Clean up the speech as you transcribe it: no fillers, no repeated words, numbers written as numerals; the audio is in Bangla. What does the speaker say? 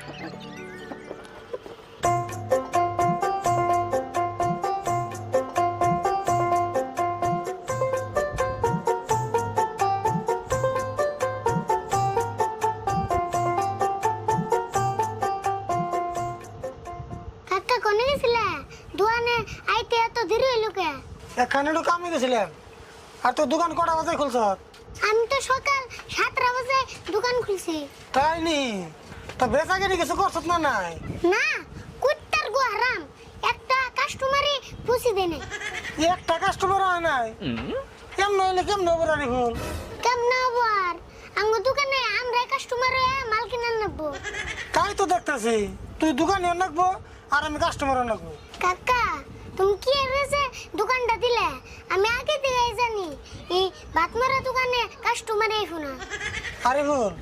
কাকা কোনে গেছিলে দোকানে আইতে এত দেরি হইল কে? এখানে একটু কামে গেছিলাম। আর তোর দোকান কটা বাজে খুলছ? আমি তো সকাল 7টা বাজে দোকান খুলছি। তাই নি? তা বেচা কিনে কিছু করছত না নাই? না, কুত্তার গো হারাম, একটা কাস্টমারই পুষি দেনে। একটা কাস্টমার হয় নাই? কেমন হইলে কেমন হবে রানি ফুল? কেমন হবো আর? আঙ্গ দোকানে আমরা কাস্টমার মাল কিনে নেবো। তাই তো দেখতেছি, তুই দোকানিও নাকবো আর আমি কাস্টমারও নাকবো। কাকা তুমি কি এসে দোকানটা দিলে? আমি আগে থেকে জানি এই ভাত মারা দোকানে কাস্টমার আইবো না। আরে ফুল,